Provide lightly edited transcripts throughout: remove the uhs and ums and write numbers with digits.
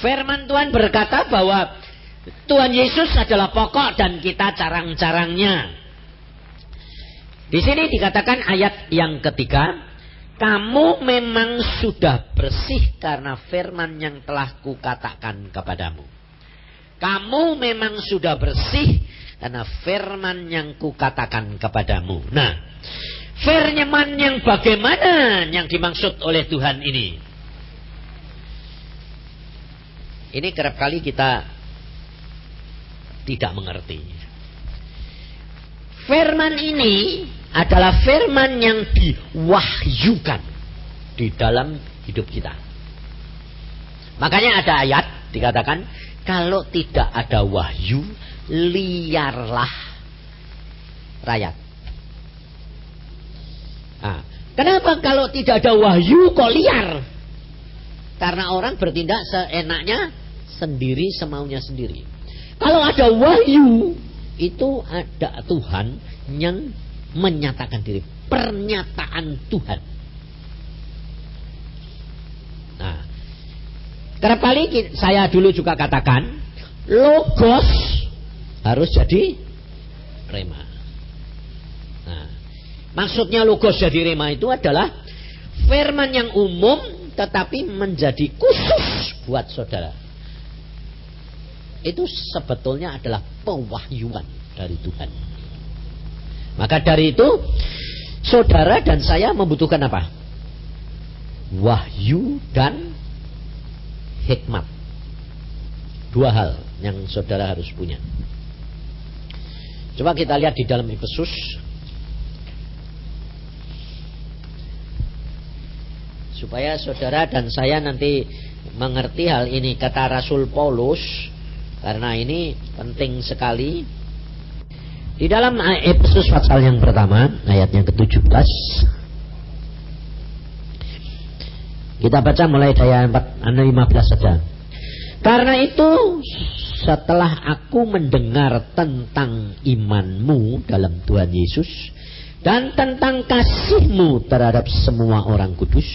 Firman Tuhan berkata bahwa Tuhan Yesus adalah pokok dan kita carang-carangnya. Di sini dikatakan ayat yang ketiga, kamu memang sudah bersih karena firman yang telah kukatakan kepadamu. Kamu memang sudah bersih karena firman yang kukatakan kepadamu. Nah, firman yang bagaimana yang dimaksud oleh Tuhan ini? Ini kerap kali kita tidak mengerti. Firman ini adalah firman yang diwahyukan di dalam hidup kita. Makanya ada ayat dikatakan, kalau tidak ada wahyu, liarlah rakyat. Nah, kenapa kalau tidak ada wahyu kok liar? Karena orang bertindak seenaknya sendiri, semaunya sendiri. Kalau ada wahyu, itu ada Tuhan yang menyatakan diri. Pernyataan Tuhan. Nah, kerap kali saya dulu juga katakan, logos harus jadi rema. Nah, maksudnya logos jadi rema itu adalah firman yang umum tetapi menjadi khusus buat saudara. Itu sebetulnya adalah pewahyuan dari Tuhan. Maka dari itu, saudara dan saya membutuhkan apa? Wahyu dan hikmat. Dua hal yang saudara harus punya. Coba kita lihat di dalam Efesus. Supaya saudara dan saya nanti mengerti hal ini. Kata Rasul Paulus, karena ini penting sekali. Di dalam Efesus pasal yang pertama, ayat yang ke-17. Kita baca mulai ayat 15 saja. Karena itu, setelah aku mendengar tentang imanmu dalam Tuhan Yesus dan tentang kasihmu terhadap semua orang kudus,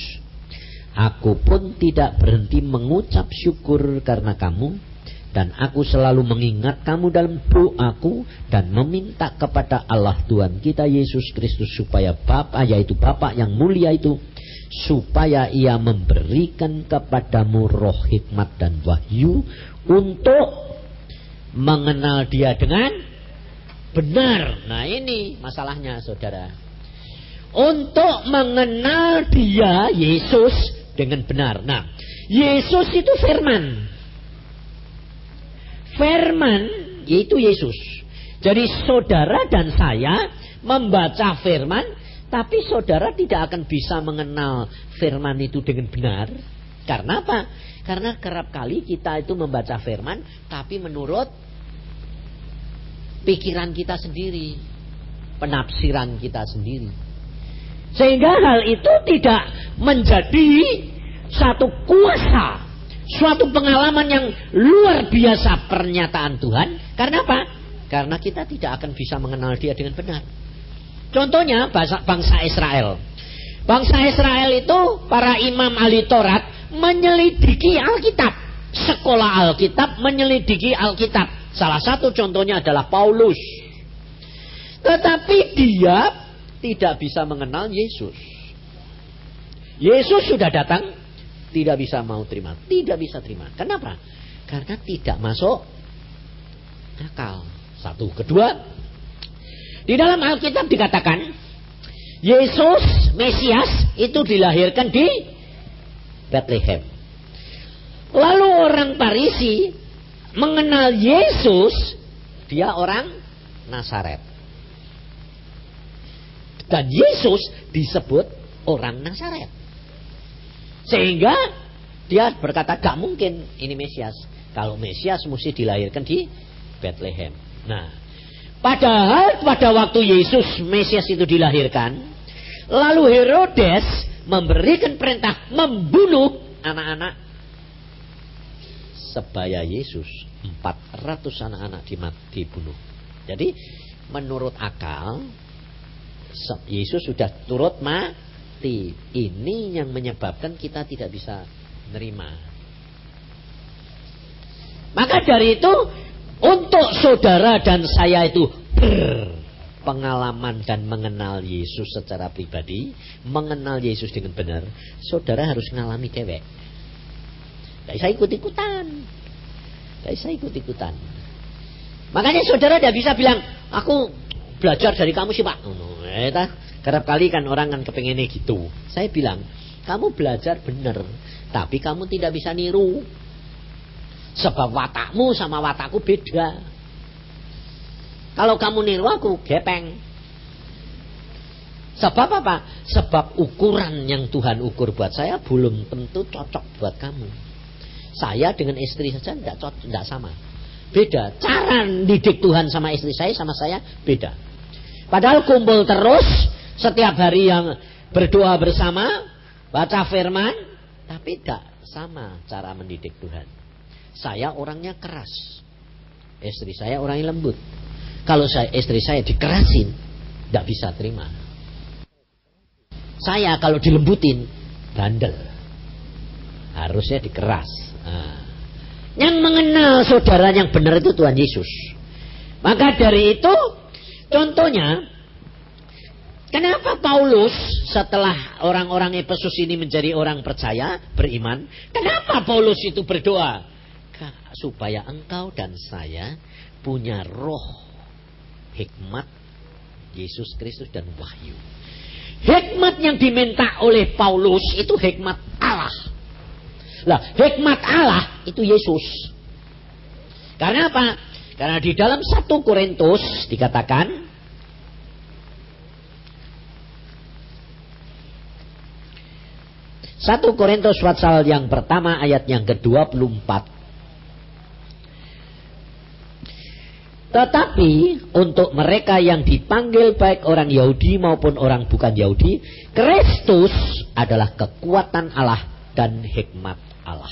aku pun tidak berhenti mengucap syukur karena kamu. Dan aku selalu mengingat kamu dalam doaku dan meminta kepada Allah Tuhan kita Yesus Kristus supaya Bapa, yaitu Bapa yang mulia itu, supaya Ia memberikan kepadamu roh hikmat dan wahyu untuk mengenal Dia dengan benar. Nah, ini masalahnya, saudara. Untuk mengenal Dia, Yesus, dengan benar. Nah, Yesus itu firman. Firman yaitu Yesus. Jadi saudara dan saya membaca firman, tapi saudara tidak akan bisa mengenal firman itu dengan benar. Karena apa? Karena kerap kali kita itu membaca firman, tapi menurut pikiran kita sendiri, penafsiran kita sendiri. Sehingga hal itu tidak menjadi satu kuasa, suatu pengalaman yang luar biasa pernyataan Tuhan. Karena apa? Karena kita tidak akan bisa mengenal Dia dengan benar. Contohnya bangsa Israel. Bangsa Israel itu para imam ahli Taurat menyelidiki Alkitab. Sekolah Alkitab menyelidiki Alkitab. Salah satu contohnya adalah Paulus. Tetapi dia tidak bisa mengenal Yesus. Yesus sudah datang, tidak bisa mau terima, tidak bisa terima. Kenapa? Karena tidak masuk akal. Satu. Kedua, di dalam Alkitab dikatakan Yesus Mesias itu dilahirkan di Bethlehem. Lalu orang Farisi mengenal Yesus, dia orang Nazaret. Dan Yesus disebut orang Nazaret. Sehingga dia berkata, gak mungkin ini Mesias. Kalau Mesias mesti dilahirkan di Bethlehem. Nah, padahal pada waktu Yesus Mesias itu dilahirkan, lalu Herodes memberikan perintah membunuh anak-anak sebaya Yesus. 400 anak-anak dibunuh. Jadi menurut akal, Yesus sudah turut mati. Ini yang menyebabkan kita tidak bisa menerima. dari itu, untuk saudara dan saya itu berpengalaman dan mengenal Yesus secara pribadi, mengenal Yesus dengan benar, saudara harus ngalami dewek. Gak bisa ikut-ikutan. Gak bisa ikut-ikutan. Makanya saudara tidak bisa bilang, aku belajar dari kamu sih Pak. Kerap kali kan orang kan kepengennya gitu. Saya bilang, kamu belajar benar, tapi kamu tidak bisa niru. Sebab watakmu sama watakku beda. Kalau kamu niru aku, gepeng. Sebab apa? Sebab ukuran yang Tuhan ukur buat saya belum tentu cocok buat kamu. Saya dengan istri saja tidak sama. Beda. Cara didik Tuhan sama istri saya sama saya beda. Padahal kumpul terus setiap hari yang berdoa bersama, baca firman, tapi tidak sama cara mendidik Tuhan. Saya orangnya keras, istri saya orangnya lembut. Kalau istri saya dikerasin, tidak bisa terima. Saya kalau dilembutin, bandel. Harusnya dikeras. Yang mengenal saudara yang benar itu Tuhan Yesus. Maka dari itu, contohnya, kenapa Paulus setelah orang-orang Efesus ini menjadi orang percaya, beriman, kenapa Paulus itu berdoa? Supaya engkau dan saya punya roh hikmat Yesus Kristus dan wahyu. Hikmat yang diminta oleh Paulus itu hikmat Allah. Lah, hikmat Allah itu Yesus. Karena apa? Karena di dalam 1 Korintus dikatakan, Satu Korintus pasal yang pertama ayat yang ke-24. Tetapi untuk mereka yang dipanggil baik orang Yahudi maupun orang bukan Yahudi, Kristus adalah kekuatan Allah dan hikmat Allah.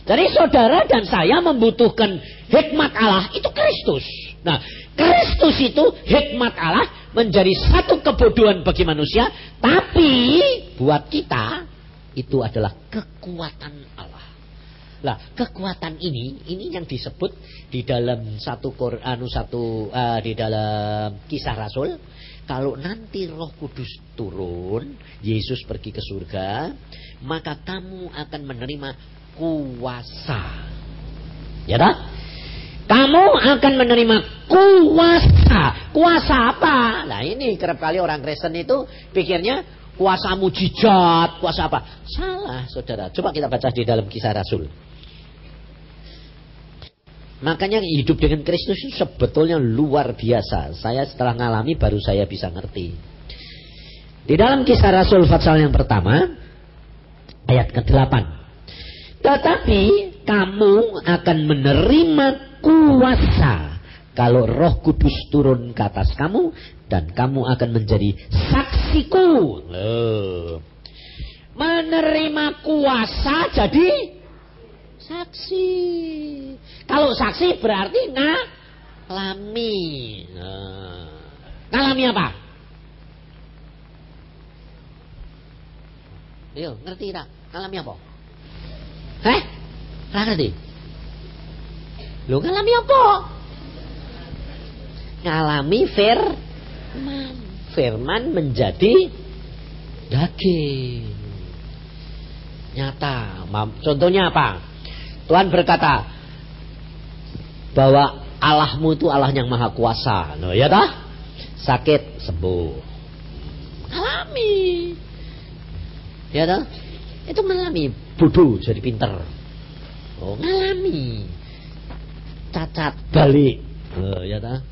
Jadi saudara dan saya membutuhkan hikmat Allah itu Kristus. Nah, Kristus itu hikmat Allah menjadi satu kebodohan bagi manusia, tapi buat kita itu adalah kekuatan Allah. Lah, kekuatan ini yang disebut di dalam di dalam Kisah Rasul, kalau nanti Roh Kudus turun, Yesus pergi ke surga, maka kamu akan menerima kuasa. Ya tak? Kamu akan menerima kuasa. Kuasa apa? Nah, ini kerap kali orang Kristen itu pikirnya kuasa mujizat, kuasa apa? Salah, saudara. Coba kita baca di dalam Kisah Rasul. Makanya hidup dengan Kristus itu sebetulnya luar biasa. Saya setelah ngalami baru saya bisa ngerti. Di dalam Kisah Rasul pasal yang pertama ayat ke-8. Tetapi kamu akan menerima kuasa kalau Roh Kudus turun ke atas kamu, dan kamu akan menjadi saksiku. Menerima kuasa jadi saksi. Kalau saksi berarti ngalami. Ngalami apa? Yo, ngerti tak? Ngalami apa? Ngerti? Lo ngalami apa? Ngalami firman. Firman menjadi daging. Nyata. Contohnya apa? Tuhan berkata bahwa Allahmu itu Allah yang maha kuasa. No, ya dah? Sakit sembuh. Ngalami. Ya dah? Itu ngalami. Bodoh jadi pinter. Oh, ngalami. Cacat balik. Oh, ya dah?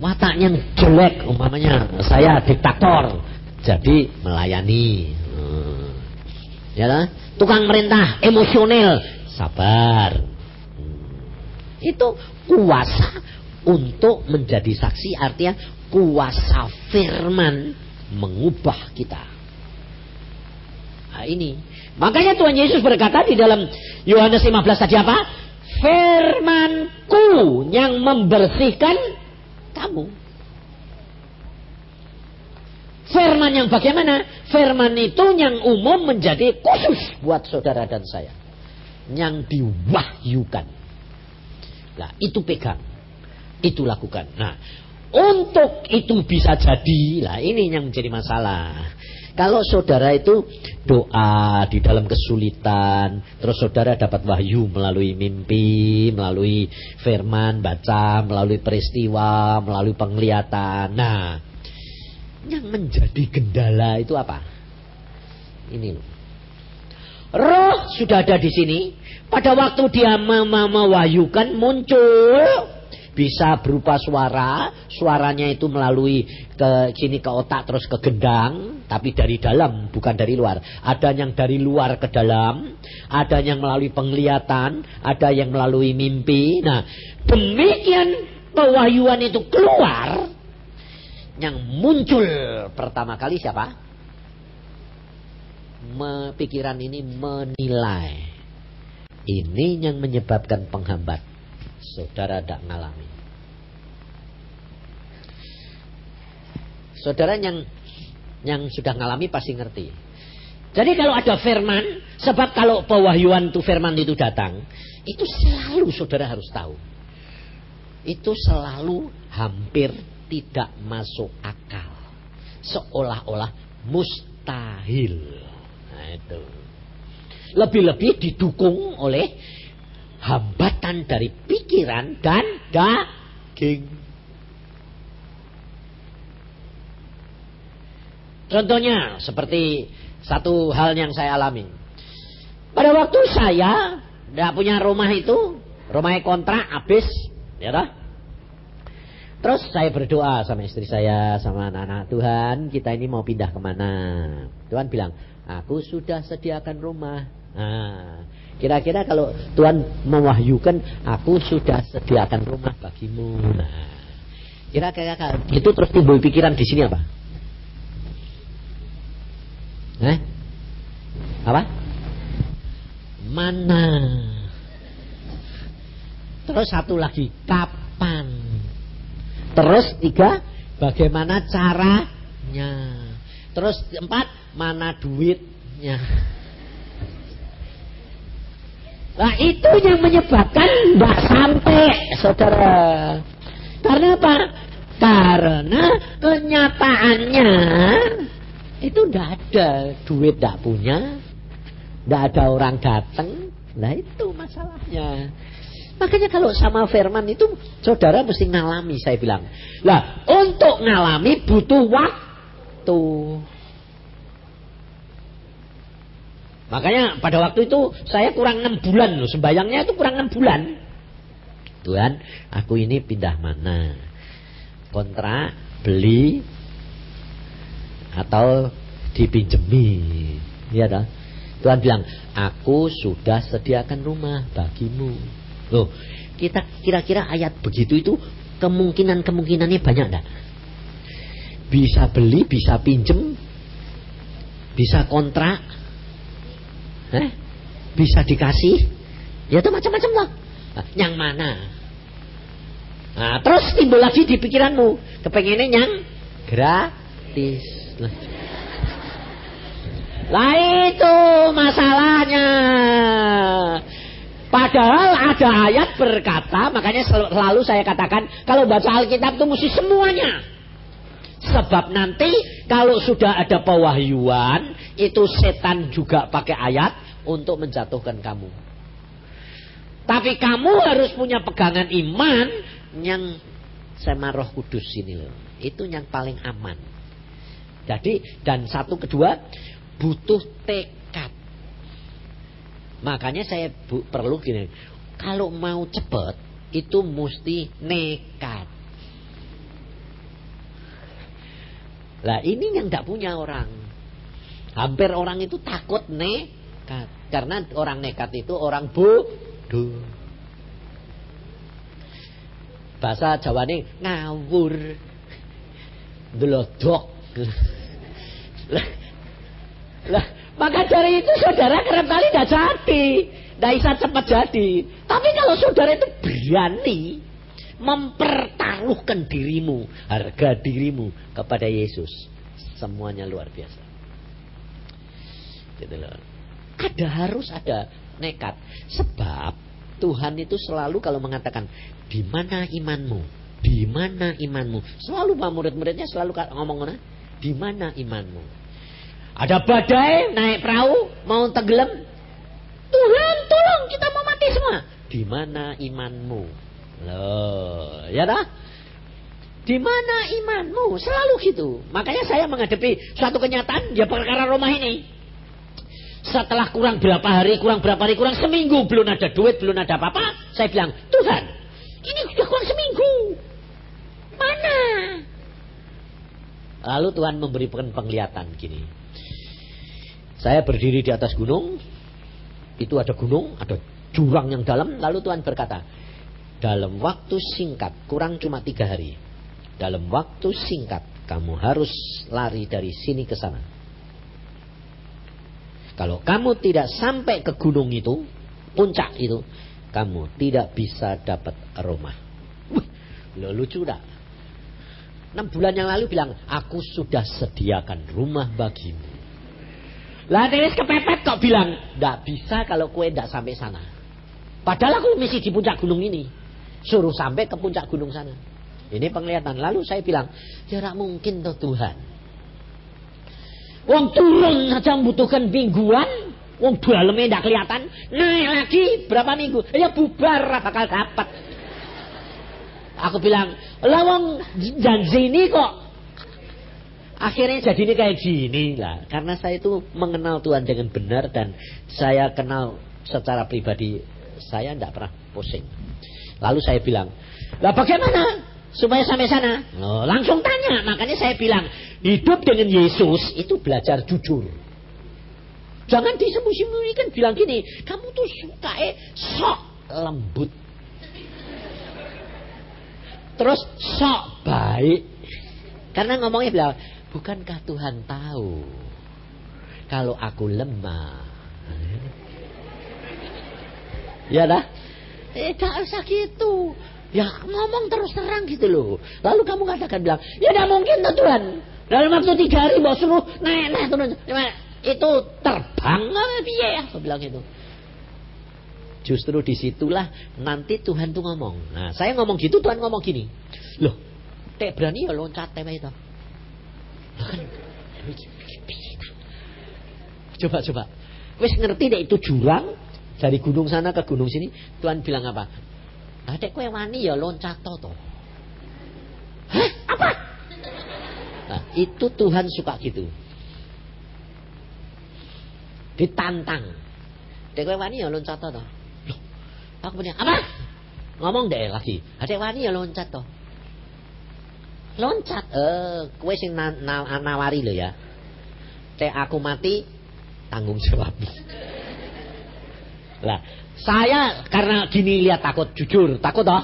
Wataknya jelek, umpamanya saya diktator, jadi melayani. Ya dah? Tukang merintah, emosional, sabar. Itu kuasa untuk menjadi saksi, artinya kuasa firman mengubah kita. Nah, ini. Makanya Tuhan Yesus berkata di dalam Yohanes 15 tadi apa? Firman-Ku yang membersihkan kamu. Firman yang bagaimana? Firman itu yang umum menjadi khusus buat saudara dan saya. yang diwahyukan. Nah, itu pegang. Itu lakukan. Nah, untuk itu bisa jadi, lah ini yang menjadi masalah. Kalau saudara itu doa di dalam kesulitan, terus saudara dapat wahyu melalui mimpi, melalui firman, baca, melalui peristiwa, melalui penglihatan. Nah, yang menjadi kendala itu apa? Ini loh. Roh sudah ada di sini. Pada waktu dia mewahyukan muncul. Bisa berupa suara. Suaranya itu melalui ke sini ke otak terus ke gendang. Tapi dari dalam bukan dari luar. Ada yang dari luar ke dalam. Ada yang melalui penglihatan. Ada yang melalui mimpi. Nah, demikian pewahyuan itu keluar. Yang muncul pertama kali siapa? Pikiran ini menilai. Ini yang menyebabkan penghambat. Saudara tidak ngalami. Saudara yang sudah ngalami pasti ngerti. Jadi kalau ada firman, sebab kalau pewahyuan itu firman itu datang, itu selalu saudara harus tahu. Itu selalu hampir tidak masuk akal. Seolah-olah mustahil. Nah itu. Lebih-lebih didukung oleh hambatan dari pikiran dan daging. Contohnya seperti satu hal yang saya alami. Pada waktu saya tidak punya rumah itu, rumahnya kontrak habis, ya toh? Terus saya berdoa sama istri saya, sama anak-anak, Tuhan kita ini mau pindah kemana? Tuhan bilang, aku sudah sediakan rumah. Nah, kira-kira kalau Tuhan mewahyukan, aku sudah sediakan rumah bagimu. Nah, kira-kira itu terus timbul pikiran di sini apa? Apa? Mana? Terus satu lagi, kapan? Terus 3, bagaimana caranya? Terus 4, mana duitnya? Nah itu yang menyebabkan tidak sampai, saudara. Karena apa? Karena kenyataannya itu tidak ada duit, tidak punya, tidak ada orang datang. Nah itu masalahnya. Makanya kalau sama firman itu saudara mesti ngalami, saya bilang. Lah untuk ngalami butuh waktu. Makanya pada waktu itu saya kurang 6 bulan loh. Sembayangnya itu kurang 6 bulan. Tuhan, aku ini pindah mana? Kontrak, beli, atau dipinjemi. Iya dah. Tuhan bilang, aku sudah sediakan rumah bagimu. Loh, kita kira-kira ayat begitu itu kemungkinannya banyak enggak? Bisa beli, bisa pinjem, bisa kontrak, bisa dikasih, ya itu macam-macam lah. Nah, yang mana? Nah, terus timbul lagi di pikiranmu, kepengennya yang gratis. Lah itu masalahnya. Padahal ada ayat berkata, makanya selalu saya katakan, kalau baca Alkitab itu mesti semuanya. Sebab nanti kalau sudah ada pewahyuan, itu setan juga pakai ayat untuk menjatuhkan kamu. Tapi kamu harus punya pegangan iman yang sama Roh Kudus ini loh. Itu yang paling aman. Jadi, dan satu kedua, butuh tekad. Makanya saya perlu gini, kalau mau cepat itu mesti nekat. Lah ini yang tidak punya orang. Hampir orang itu takut nekat. Karena orang nekat itu orang bodoh. Bahasa Jawa ini ngawur, delodok. Lah, maka dari itu saudara kerap kali tidak jadi, tidak bisa cepat jadi. Tapi kalau saudara itu berani mempertaruhkan dirimu, harga dirimu kepada Yesus, semuanya luar biasa. Gitu loh. Harus ada nekat. Sebab Tuhan itu selalu kalau mengatakan, di mana imanmu? Di mana imanmu? Selalu murid-muridnya selalu ngomong, di mana imanmu? Ada badai, naik perahu, mau tenggelam. Tuhan, tolong, kita mau mati semua. Di mana imanmu? Loh, ya dah? Di mana imanmu? Selalu gitu. Makanya saya menghadapi suatu kenyataan, ya perkara rumah ini. Setelah kurang berapa hari, kurang seminggu, belum ada duit, belum ada apa-apa. Saya bilang, Tuhan, ini sudah kurang seminggu. Mana? Lalu Tuhan memberikan penglihatan gini. Saya berdiri di atas gunung. Itu ada gunung, ada jurang yang dalam. Lalu Tuhan berkata, dalam waktu singkat, kurang cuma 3 hari. Dalam waktu singkat, kamu harus lari dari sini ke sana. Kalau kamu tidak sampai ke gunung itu, puncak itu, kamu tidak bisa dapat rumah. Wih, lucu dah. 6 bulan yang lalu bilang, aku sudah sediakan rumah bagimu. Lah Teres kepepet kok bilang, nggak bisa kalau kue nggak sampai sana. Padahal aku mesti di puncak gunung ini, suruh sampai ke puncak gunung sana. Ini penglihatan. Lalu saya bilang, ya tidak mungkin toh Tuhan. Wong turun saja membutuhkan mingguan, wong dalamnya tidak kelihatan, naik lagi berapa minggu, ya bubar bakal dapat. Aku bilang, lah wong janji ini kok akhirnya jadi ini kayak gini lah. Karena saya itu mengenal Tuhan dengan benar dan saya kenal secara pribadi, saya tidak pernah pusing. Lalu saya bilang, lah bagaimana supaya sampai sana? Loh, langsung tanya. Makanya saya bilang, hidup dengan Yesus itu belajar jujur. Jangan disembunyi-sembunyikan. Bilang gini, kamu tuh suka sok lembut, terus sok baik. Karena ngomongnya bilang, bukankah Tuhan tahu kalau aku lemah? Ya dah, tak usah gitu. Ya ngomong terus terang gitu loh. Lalu kamu katakan bilang, ya tidak mungkin tuh Tuhan. Dalam waktu 3 hari bawa suruh naik turun. Itu terbang apa biaya? Aku bilang itu. Justru disitulah nanti Tuhan tuh ngomong. Nah saya ngomong gitu, Tuhan ngomong gini. Loh, tek berani ya loncat tema itu. Coba. Wes ngerti deh itu jurang dari gunung sana ke gunung sini. Tuhan bilang apa? Adek kowe wani ya loncat to. Hah? Apa? Nah, itu Tuhan suka gitu. Ditantang. Adek kowe wani ya loncat to. Loh, aku punya apa? Ngomong deh lagi. Adek wani ya loncat to. Loncat. Kowe sing nawari lho ya. Teh aku mati tanggung jawab. Lah, saya karena gini lihat takut, jujur takut toh.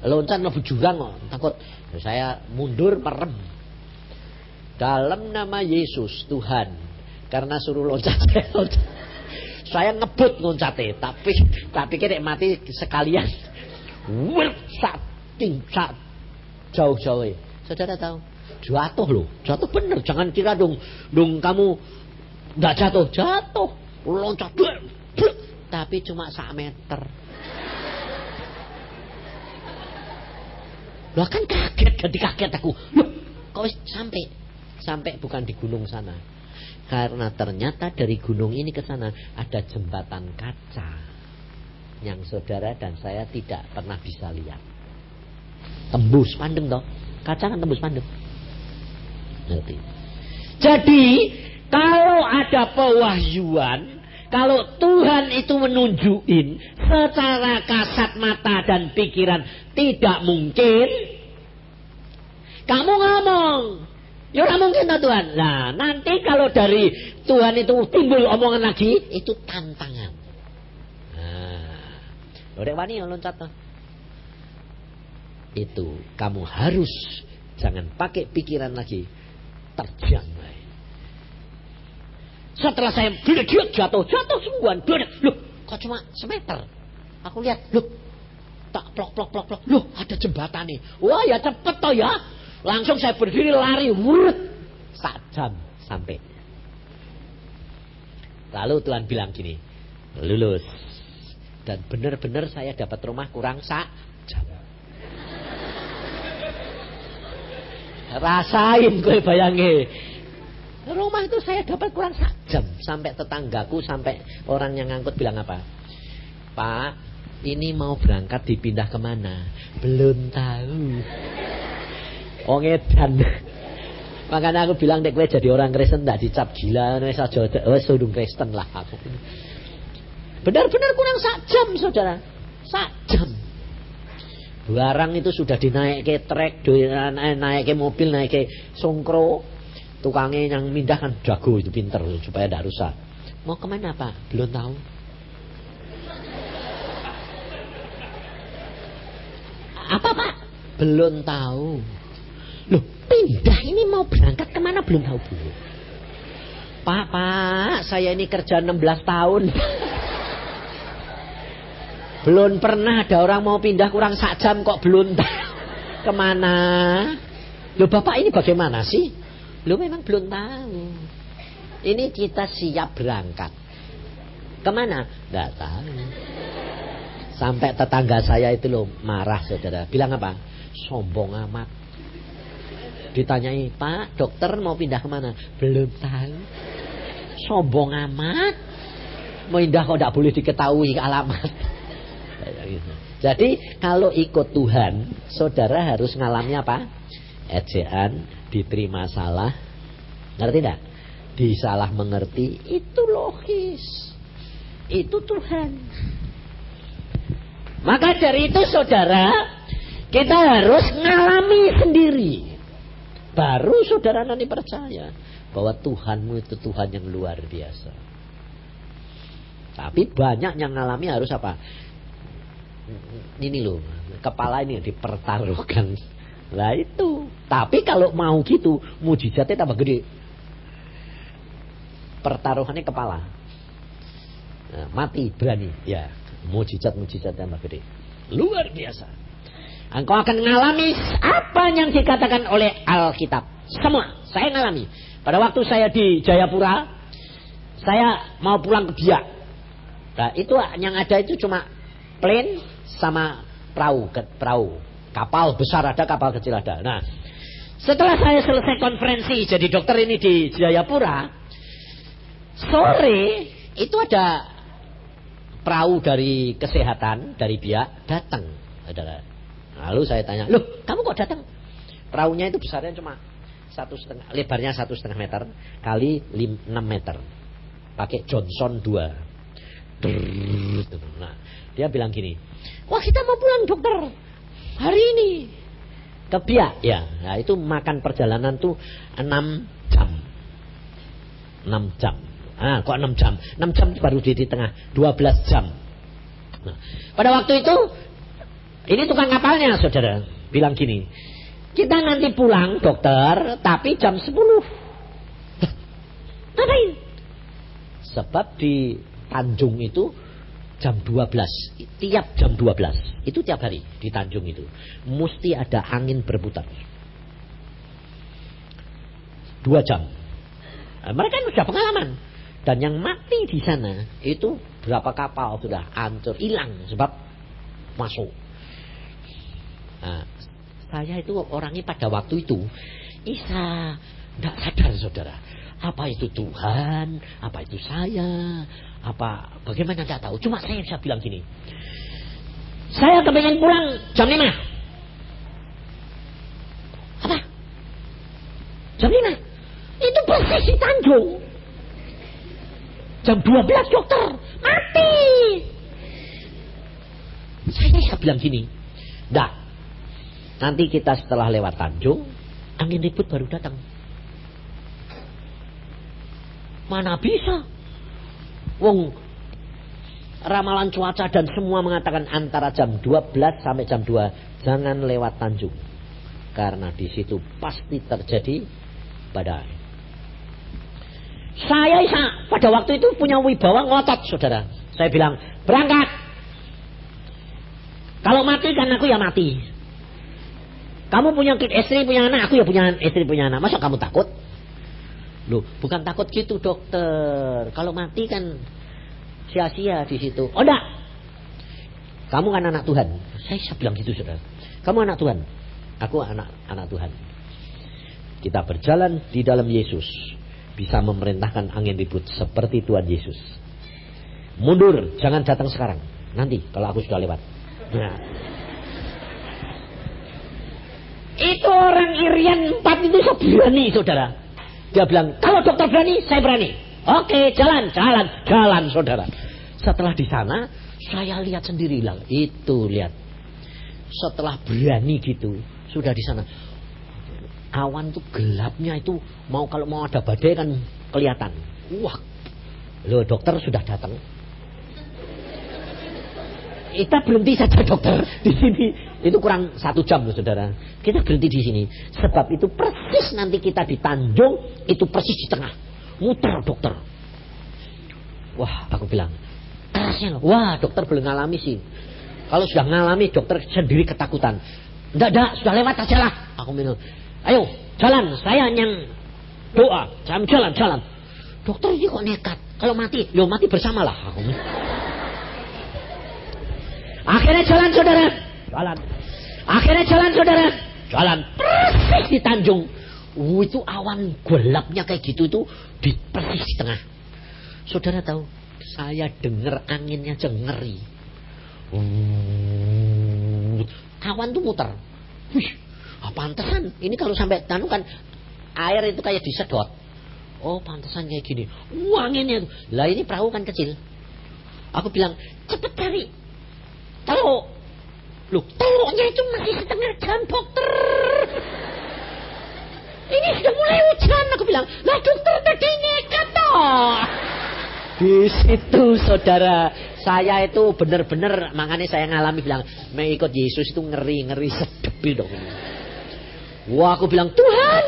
Loncat mlebu jurang kok, takut. Saya mundur merem. Dalam nama Yesus Tuhan, karena suruh loncat saya loncat. Saya ngebut loncate, tapi kira mati sekalian. Sak jauh-jauh. Saudara tahu, jatuh loh, jatuh bener. Jangan kira dong kamu nggak jatuh, loncat. Tapi cuma 1 meter. Loh kan kaget aku. Loh, kok sampai bukan di gunung sana. Karena ternyata dari gunung ini ke sana ada jembatan kaca yang saudara dan saya tidak pernah bisa lihat. Tembus pandem toh. Kaca kan tembus pandem. Ngerti. Jadi kalau ada pewahyuan, kalau Tuhan itu menunjukin secara kasat mata dan pikiran tidak mungkin, kamu ngomong, ya ora mungkin toh Tuhan. Nah, nanti kalau dari Tuhan itu timbul omongan lagi, itu tantangan. Nah, lorek wani yang loncat toh. Itu kamu harus jangan pakai pikiran lagi, terjang. Setelah saya jatuh sungguhan. Loh, kok cuma 1 meter? Aku lihat, loh, tak plok. Loh, ada jembatan nih. Wah, ya cepet toh ya. Langsung saya berdiri lari, wurut. 1 jam sampai. Lalu Tuhan bilang gini, Lulus. Dan benar-benar saya dapat rumah kurang sak jam. Rasain gue bayangin. Rumah itu saya dapat kurang sak jam. Sampai tetanggaku, sampai orang yang ngangkut bilang apa? Pak, ini mau berangkat dipindah kemana? Belum tahu. Edan. Makanya aku bilang dek gue jadi orang Kristen ndak dicap gila. Wes sudung Kristen lah aku. Benar-benar kurang sak jam saudara. Sak jam. Barang itu sudah dinaik ke trek, naik ke mobil, naik ke songkro. Tukangnya yang mindah kan jago itu, pinter supaya tidak rusak. Mau kemana Pak? Belum tahu. Apa Pak? Belum tahu. Loh, pindah ini mau berangkat kemana? Belum tahu Bu. Pak, saya ini kerja 16 tahun. Belum pernah ada orang mau pindah kurang sak jam kok belum tahu kemana. Loh Bapak ini bagaimana sih? Loh memang belum tahu. Ini kita siap berangkat. Kemana? Nggak tahu. Sampai tetangga saya itu loh marah saudara. Bilang apa? Sombong amat. Ditanyai, Pak dokter mau pindah kemana? Belum tahu. Sombong amat. Mau pindah kok nggak boleh diketahui alamat. Jadi kalau ikut Tuhan, saudara harus ngalami apa? Ejaan, diterima salah, ngerti tidak? Disalah mengerti, itu logis. Itu Tuhan. Maka dari itu saudara, kita harus ngalami sendiri. Baru saudara nanti percaya bahwa Tuhanmu itu Tuhan yang luar biasa. Tapi banyak yang ngalami harus apa? Ini loh, kepala ini dipertaruhkan. Lah itu. Tapi kalau mau gitu, mujizatnya tambah gede. Pertaruhannya kepala. Nah, mati berani. Ya, mujizat tambah gede. Luar biasa. Engkau akan mengalami apa yang dikatakan oleh Alkitab. Semua. Saya ngalami. Pada waktu saya di Jayapura, saya mau pulang ke Biak. Nah, itu yang ada itu cuma plane sama perahu. Kapal besar ada, kapal kecil ada. Nah, setelah saya selesai konferensi jadi dokter ini di Jayapura, sore itu ada perahu dari kesehatan dari Biak datang. Lalu saya tanya, loh kamu kok datang? Perahunya itu besarnya cuma 1,5, lebarnya 1,5 meter kali 6 meter. Pakai Johnson 2. Nah, dia bilang gini, wah kita mau pulang dokter hari ini ke Biak. Ya, nah itu makan perjalanan tuh 6 jam. 6 jam. Ah, kok 6 jam? 6 jam baru di tengah, 12 jam. Nah, pada waktu itu ini tukang kapalnya saudara bilang gini, kita nanti pulang dokter tapi jam 10. Ngapain? Sebab di Tanjung itu jam 12. Tiap jam 12. Itu tiap hari di Tanjung itu. Mesti ada angin berputar. 2 jam. Nah, mereka sudah pengalaman. Dan yang mati di sana itu berapa kapal sudah hancur, hilang sebab masuk. Nah, saya itu orangnya pada waktu itu tidak sadar saudara. Apa itu Tuhan? Apa itu saya? Apa bagaimana tidak tahu. Cuma saya bisa bilang gini. Saya kepengen pulang jam 5. Apa? Jam 5? Itu persis di Tanjung. Jam 12 dokter mati. Saya bisa bilang gini. Dah. Nanti kita setelah lewat Tanjung, angin ribut baru datang. Mana bisa? Wong ramalan cuaca dan semua mengatakan antara jam 12 sampai jam 2 jangan lewat Tanjung. Karena di situ pasti terjadi badai. Saya pada waktu itu punya wibawa ngotot saudara. Saya bilang berangkat. Kalau mati kan aku ya mati. Kamu punya istri punya anak, aku ya punya istri punya anak. Masa kamu takut? Loh, bukan takut gitu dokter. Kalau mati kan sia-sia di situ. Oh enggak. Kamu kan anak Tuhan. Saya bilang gitu, saudara. Kamu anak Tuhan. Aku anak Tuhan. Kita berjalan di dalam Yesus. Bisa memerintahkan angin ribut seperti Tuhan Yesus. Mundur, jangan datang sekarang. Nanti kalau aku sudah lewat. Nah. Itu orang Irian 4 itu berani, saudara. Dia bilang, kalau dokter berani, saya berani. Oke, jalan, saudara. Setelah di sana, saya lihat sendiri lah. Itu lihat. Setelah berani gitu, sudah di sana. Awan tuh gelapnya itu kalau mau ada badai kan kelihatan. Wah, loh dokter sudah datang. Kita berhenti saja dokter di sini. Itu kurang 1 jam loh saudara. Kita berhenti di sini. Sebab itu persis nanti kita di Tanjung. Itu persis di tengah. Muter dokter. Wah aku bilang. Wah dokter belum ngalami sih. Kalau sudah ngalami dokter sendiri ketakutan. Enggak sudah lewat aja lah. Aku bilang. Ayo jalan. Saya yang doa. Jalan. Dokter ini kok nekat. Kalau mati. Yo mati bersamalah. Aku bilang. Akhirnya jalan saudara. Jalan persis di Tanjung. Itu awan gelapnya kayak gitu itu di persis di tengah. Saudara tahu, saya dengar anginnya aja ngeri. Awan tuh muter. Pantesan ini kalau sampai tanu kan air itu kayak disedot. Oh pantesan kayak gini. Anginnya tuh. Lah ini perahu kan kecil. Aku bilang cepet cari. Teluk. Loh, teluknya itu masih setengah jam, dokter. Ini sudah mulai hujan. Aku bilang, lah dokter tadi nekat toh. Di situ saudara, saya itu benar-benar, makanya saya ngalami bilang, mengikut Yesus itu ngeri sedepi dong. Wah, aku bilang, Tuhan,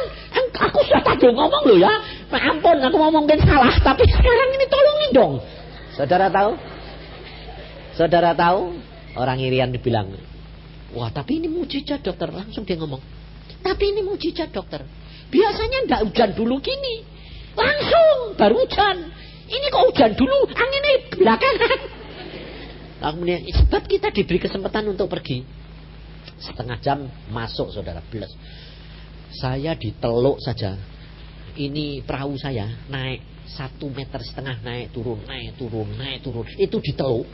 aku sudah tadi ngomong loh ya. Ampun, aku ngomongin salah, tapi sekarang ini tolongin dong. Saudara tahu? Orang Irian dibilang, wah tapi ini mujizat dokter. Langsung dia ngomong, tapi ini mujizat dokter. Biasanya enggak hujan dulu gini. Langsung baru hujan. Ini kok hujan dulu, anginnya belakangan. Kemudian sebab kita diberi kesempatan untuk pergi. Setengah jam masuk saudara, belas. Saya di teluk saja. Ini perahu saya naik 1,5 meter, naik turun. Itu di teluk.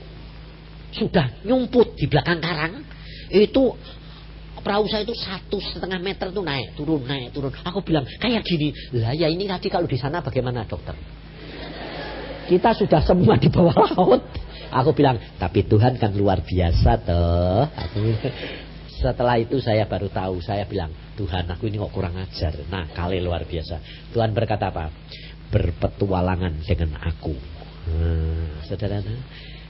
Sudah nyumput di belakang karang. Itu perahu saya itu 1,5 meter tuh naik turun. Aku bilang kayak gini. Lah ya ini tadi kalau di sana bagaimana dokter? Kita sudah semua di bawah laut. Aku bilang tapi Tuhan kan luar biasa toh. Setelah itu saya baru tahu. Saya bilang Tuhan aku ini kok kurang ajar. Nah kali luar biasa. Tuhan berkata apa? Berpetualangan dengan aku. Saudara,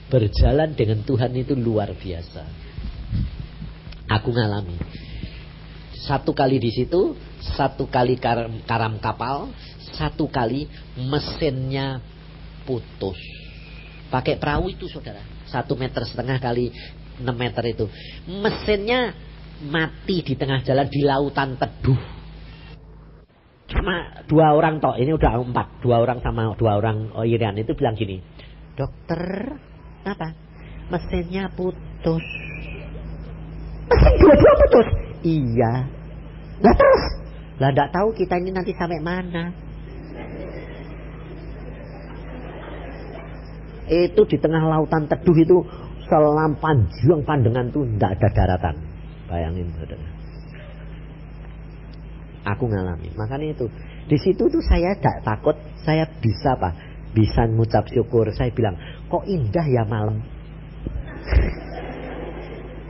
berjalan dengan Tuhan itu luar biasa. Aku ngalami 1 kali di situ, 1 kali karam kapal, 1 kali mesinnya putus. Pakai perahu itu saudara, 1,5 meter kali 6 meter itu. Mesinnya mati di tengah jalan di lautan teduh. Sama 2 orang toh, ini udah 4. 2 orang sama 2 orang Irian itu bilang gini, dokter, apa? Mesinnya putus. Mesin dua-dua putus? Iya. Lah terus? Lah enggak tahu kita ini nanti sampai mana. Itu di tengah lautan teduh itu selam panjang pandangan tuh enggak ada daratan. Bayangin saudara. Aku ngalami. Makanya itu di situ tuh saya enggak takut. Saya bisa apa? Bisa ngucap syukur. Saya bilang kok indah ya malam.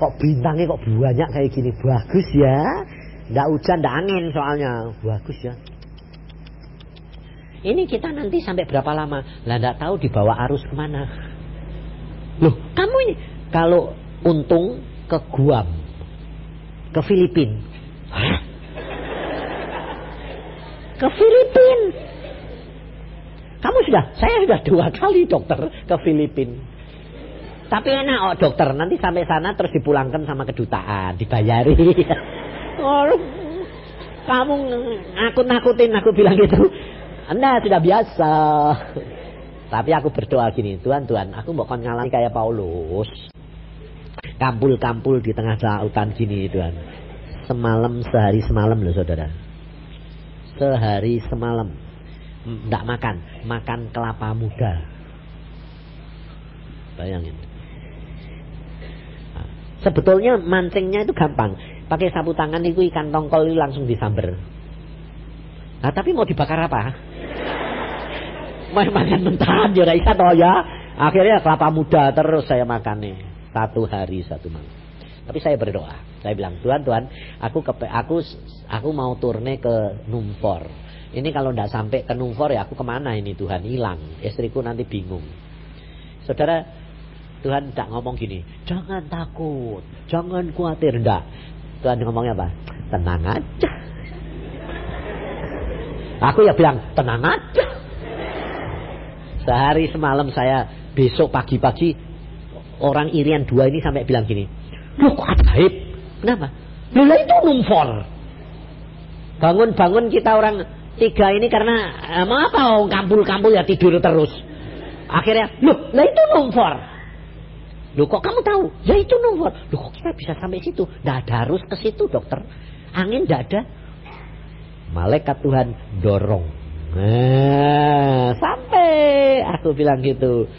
Kok bintangnya kok banyak kayak gini. Bagus ya. Nggak hujan, nggak angin soalnya. Bagus ya. Ini kita nanti sampai berapa lama? Lah nggak tahu dibawa arus kemana. Loh kamu ini. Kalau untung ke Guam. Ke Filipina. Hah? Ke Filipina. Kamu saya sudah 2 kali dokter ke Filipina. Tapi enak dokter, nanti sampai sana terus dipulangkan sama kedutaan, dibayari. Oh, kamu nakut-nakutin, aku bilang gitu. Anda sudah biasa. Tapi aku berdoa gini, Tuhan, aku mau ngalami kayak Paulus. Kampul-kampul di tengah lautan gini, Tuhan. Sehari semalam loh saudara. Sehari semalam. Tidak makan kelapa muda. Bayangin. Nah, sebetulnya mancingnya itu gampang. Pakai sapu tangan itu ikan tongkol itu langsung disamber. Nah tapi mau dibakar apa? Makan mentahan ya bisa toh ya. Akhirnya kelapa muda terus saya makan nih. 1 hari 1 malam. Tapi saya berdoa. Saya bilang, Tuhan, aku mau turne ke Numfor. Ini kalau tidak sampai ke Numfor ya aku kemana ini Tuhan? Hilang. Istriku nanti bingung. Saudara, Tuhan tidak ngomong gini, jangan takut, jangan khawatir. Tidak. Tuhan ngomongnya apa? Tenang aja. Aku ya bilang, tenang aja. Sehari semalam saya, besok pagi-pagi orang Irian 2 ini sampai bilang gini, loh kok ajaib? Kenapa? Loh itu Numfor. Bangun-bangun kita orang 3 ini karena mau apa? Kampul-kampul ya tidur terus. Akhirnya, loh itu Numfor. Loh kok kamu tahu? Ya itu Numfor. Loh kok kita bisa sampai situ? Nggak ada, harus ke situ dokter. Angin nggak ada. Malaikat Tuhan dorong. Nah, sampai aku bilang gitu.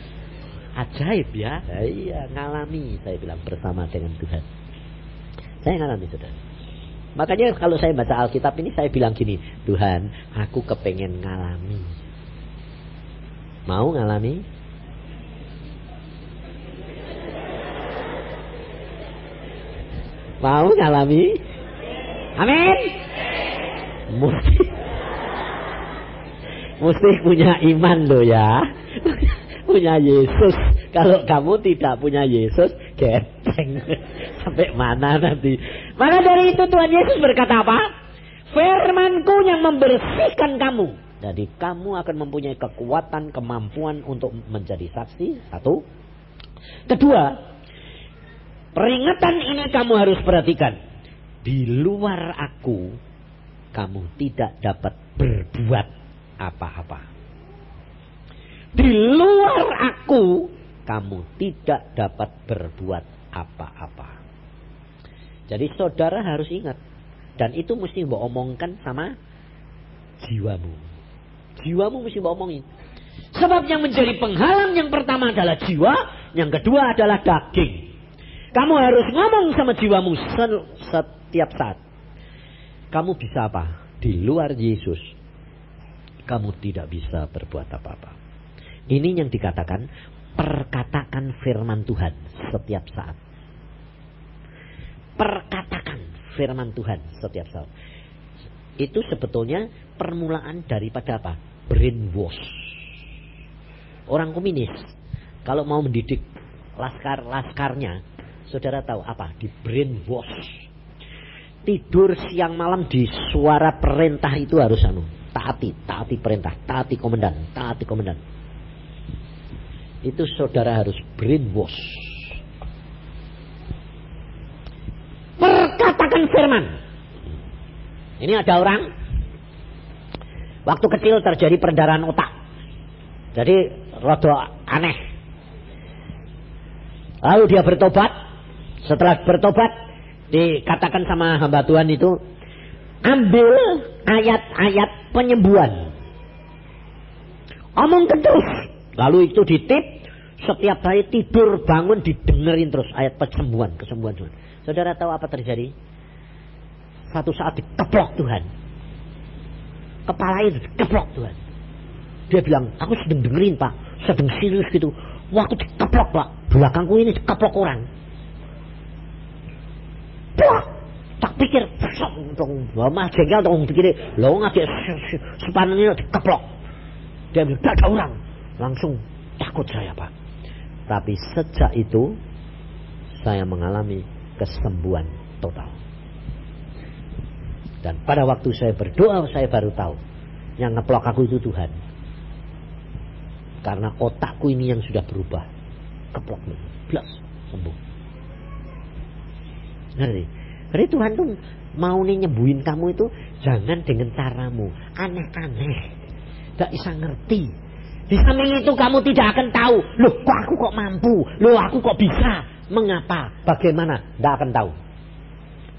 Ajaib ya. Iya, ngalami saya bilang bersama dengan Tuhan. Saya ngalami saudara. Makanya kalau saya baca Alkitab ini saya bilang gini, Tuhan, aku kepengen ngalami. Mau ngalami? Mau ngalami? Amin. Mesti punya iman loh ya. Punya Yesus. Kalau kamu tidak punya Yesus, gepeng. Sampai mana nanti? Maka dari itu Tuhan Yesus berkata apa? Firman-Ku yang membersihkan kamu. Jadi kamu akan mempunyai kekuatan, kemampuan untuk menjadi saksi. 1. Kedua, peringatan ini kamu harus perhatikan. Di luar aku, kamu tidak dapat berbuat apa-apa. Di luar aku, kamu tidak dapat berbuat apa-apa. Jadi saudara harus ingat. Dan itu mesti mbok omongkan sama jiwamu. Jiwamu mesti mbok omongin. Sebab yang menjadi penghalang yang pertama adalah jiwa. Yang kedua adalah daging. Kamu harus ngomong sama jiwamu setiap saat. Kamu bisa apa? Di luar Yesus, kamu tidak bisa berbuat apa-apa. Ini yang dikatakan, perkatakan firman Tuhan setiap saat. Perkatakan firman Tuhan setiap saat. Itu sebetulnya permulaan daripada apa? Brainwash. Orang komunis, kalau mau mendidik laskarnya, saudara tahu apa? Di brainwash. Tidur siang malam di suara perintah itu harus taati perintah, taati komandan. Itu saudara harus brainwash. Perkatakan firman. Ini ada orang waktu kecil terjadi perdarahan otak. Jadi rada aneh. Lalu dia bertobat. Setelah bertobat, dikatakan sama hamba Tuhan itu, ambil ayat-ayat penyembuhan, omong terus. Lalu itu ditip, setiap hari tidur bangun didengerin terus ayat kesembuhan. Saudara tahu apa terjadi? Satu saat dikeplok Tuhan, kepalanya dikeplok Tuhan. Dia bilang, aku sedang dengerin Pak, sedang serius gitu. Waktu dikeplok Pak, belakangku ini dikeplok orang. Plak, tak pikir, mah jengkel dong pikir, lo ngajak sepanan ini dikeplok. Dia bilang, tidak ada orang. Langsung takut saya Pak. Tapi sejak itu saya mengalami kesembuhan total. Dan pada waktu saya berdoa, saya baru tahu yang ngeplok aku itu Tuhan. Karena otakku ini yang sudah berubah. Keplok nih, blas, sembuh. Ngerti? Jadi Tuhan tuh mau nih nyembuhin kamu itu jangan dengan caramu aneh-aneh, gak bisa ngerti. Di samping itu kamu tidak akan tahu, loh kok aku kok mampu, loh aku kok bisa, mengapa, bagaimana, tidak akan tahu.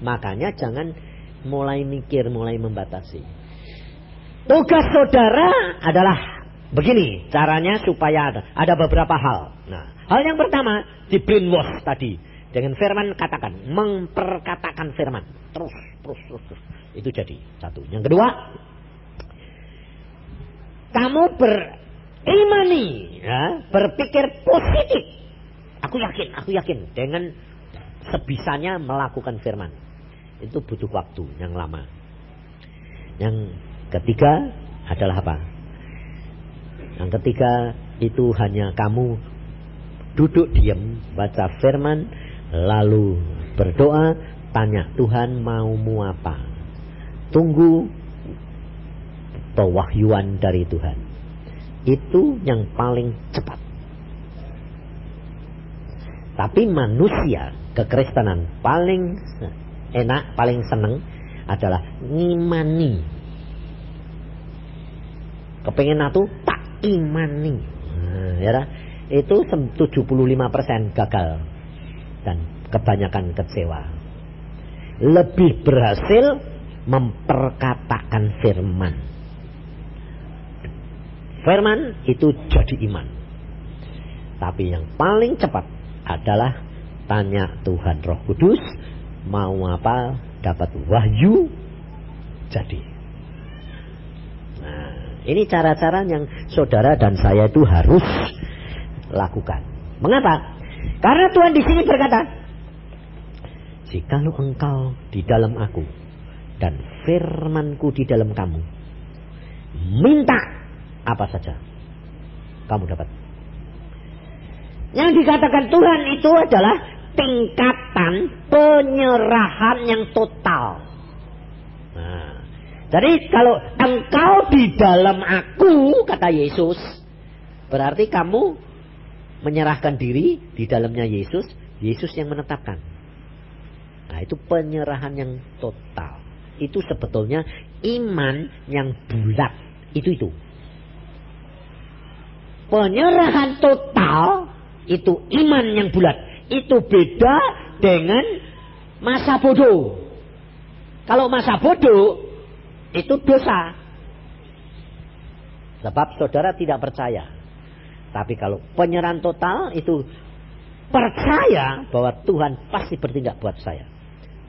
Makanya jangan mulai mikir, mulai membatasi. Tugas saudara adalah begini, caranya supaya ada beberapa hal. Nah, hal yang pertama, di brainwash tadi. Dengan firman katakan, memperkatakan firman. Terus. Itu jadi satu. Yang kedua, kamu berimani, ya, berpikir positif. Aku yakin dengan sebisanya melakukan firman. Itu butuh waktu yang lama. Yang ketiga adalah apa? Yang ketiga itu hanya kamu duduk diam, baca firman, lalu berdoa, tanya Tuhan maumu apa. Tunggu pewahyuan dari Tuhan. Itu yang paling cepat. Tapi manusia, kekristenan paling enak, paling seneng adalah ngimani. Kepengen atu tak imani. Nah, ya, itu 75% gagal dan kebanyakan kecewa. Lebih berhasil memperkatakan firman. Firman itu jadi iman. Tapi yang paling cepat adalah tanya Tuhan Roh Kudus mau apa, dapat wahyu, jadi. Nah, ini cara-cara yang saudara dan saya itu harus lakukan. Mengapa? Karena Tuhan di sini berkata, jikalau engkau di dalam aku dan firmanku di dalam kamu, minta apa saja, kamu dapat. Yang dikatakan Tuhan itu adalah tingkatan penyerahan yang total. Nah, jadi kalau engkau di dalam aku, kata Yesus, berarti kamu menyerahkan diri di dalamnya Yesus, Yesus yang menetapkan. Nah, itu penyerahan yang total. Itu sebetulnya iman yang bulat. Itu. Penyerahan total itu iman yang bulat. Itu beda dengan masa bodoh. Kalau masa bodoh itu dosa. Sebab saudara tidak percaya. Tapi kalau penyerahan total itu percaya bahwa Tuhan pasti bertindak buat saya.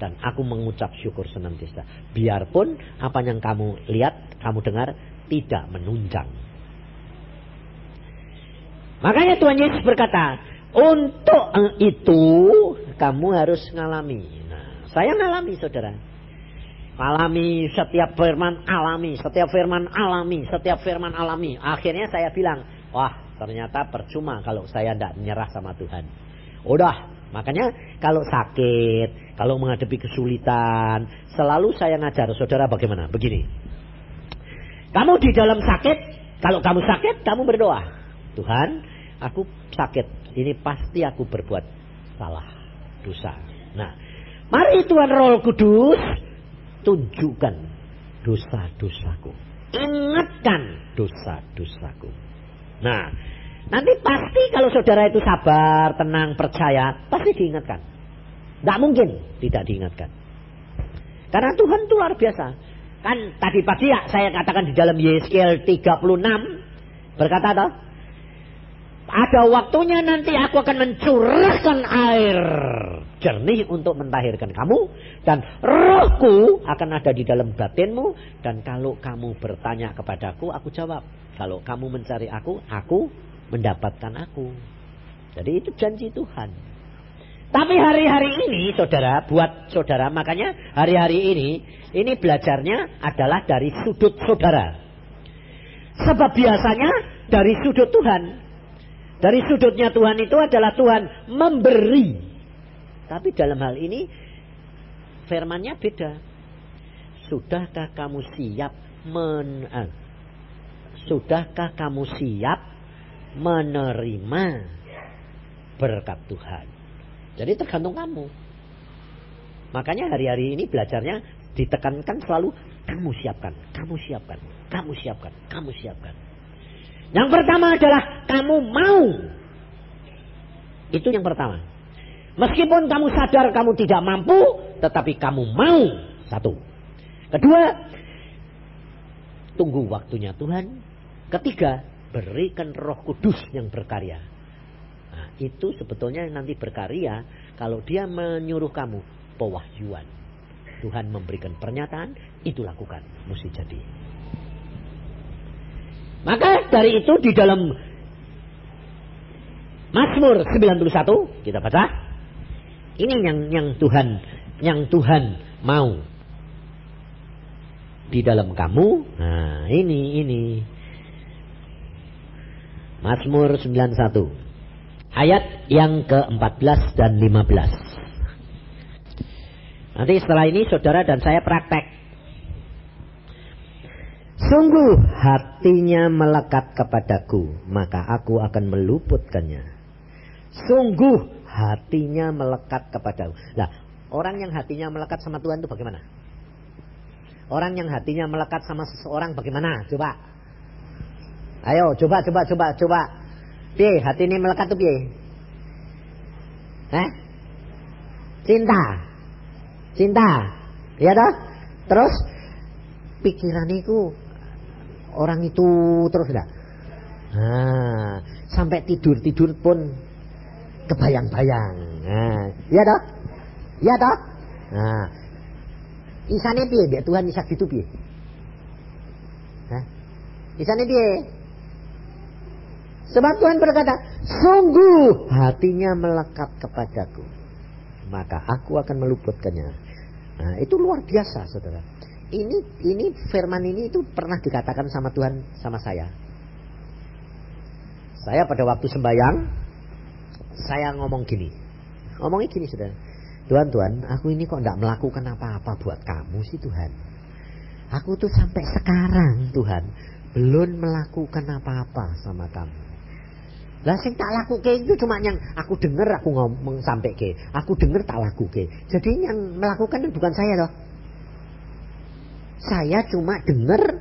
Dan aku mengucap syukur senantiasa. Biarpun apa yang kamu lihat, kamu dengar tidak menunjang. Makanya Tuhan Yesus berkata, untuk itu kamu harus ngalami. Nah, saya ngalami saudara. Alami setiap firman alami, setiap firman alami, setiap firman alami. Akhirnya saya bilang, wah ternyata percuma kalau saya tidak menyerah sama Tuhan. Udah, makanya kalau sakit, kalau menghadapi kesulitan, selalu saya ngajar saudara bagaimana? Begini. Kamu di dalam sakit, kalau kamu sakit, kamu berdoa. Tuhan, aku sakit. Ini pasti aku berbuat salah, dosa. Nah, mari Tuhan Roh Kudus tunjukkan dosa-dosaku. Ingatkan dosa-dosaku. Nah, nanti pasti kalau saudara itu sabar, tenang, percaya, pasti diingatkan. Tidak mungkin tidak diingatkan. Karena Tuhan itu luar biasa. Kan tadi pagi ya saya katakan di dalam Yeskiel 36 berkata toh, ada waktunya nanti aku akan mencurahkan air jernih untuk mentahirkan kamu. Dan rohku akan ada di dalam batinmu. Dan kalau kamu bertanya kepadaku, aku jawab. Kalau kamu mencari aku mendapatkan aku. Jadi itu janji Tuhan. Tapi hari-hari ini saudara, buat saudara, makanya hari-hari ini belajarnya adalah dari sudut saudara. Sebab biasanya dari sudut Tuhan. Dari sudutnya Tuhan itu adalah Tuhan memberi. Tapi dalam hal ini firmannya beda. Sudahkah kamu siap menerima berkat Tuhan? Jadi tergantung kamu. Makanya hari-hari ini belajarnya ditekankan selalu kamu siapkan, kamu siapkan, kamu siapkan, kamu siapkan. Yang pertama adalah kamu mau. Itu yang pertama. Meskipun kamu sadar kamu tidak mampu, tetapi kamu mau. Satu. Kedua, tunggu waktunya Tuhan. Ketiga, berikan Roh Kudus yang berkarya. Nah, itu sebetulnya nanti berkarya kalau dia menyuruh kamu pewahyuan. Tuhan memberikan pernyataan, itu lakukan. Mesti jadi. Maka dari itu di dalam Mazmur 91 kita baca, ini yang Tuhan mau di dalam kamu. Nah, ini Mazmur 91 ayat yang ke-14 dan 15. Nanti setelah ini saudara dan saya praktek. Sungguh hatinya melekat kepadaku, maka aku akan meluputkannya. Sungguh hatinya melekat kepadaku. Nah, orang yang hatinya melekat sama Tuhan itu bagaimana? Orang yang hatinya melekat sama seseorang bagaimana? Coba. Ayo, coba. Piye, hati ini melekat tuh piye? Cinta. Ya toh? Terus pikiran itu orang itu terus enggak? Nah, sampai tidur pun kebayang-bayang. Nah, ya toh? Ya toh? Nah, isane piye mbek Tuhan isa gitu piye? Isane piye? Sebab Tuhan berkata, sungguh hatinya melekat kepadaku, maka aku akan meluputkannya. Nah, itu luar biasa, saudara. Ini firman ini itu pernah dikatakan sama Tuhan sama saya. Saya pada waktu sembahyang, saya ngomongnya gini, saudara. Tuhan, aku ini kok tidak melakukan apa-apa buat kamu sih Tuhan. Aku tuh sampai sekarang Tuhan belum melakukan apa-apa sama kamu. Lah sing tak lakuke itu cuma yang aku dengar, aku ngomong sampai ke. Aku dengar tak lakuke. Jadi yang melakukan itu bukan saya loh. Saya cuma dengar,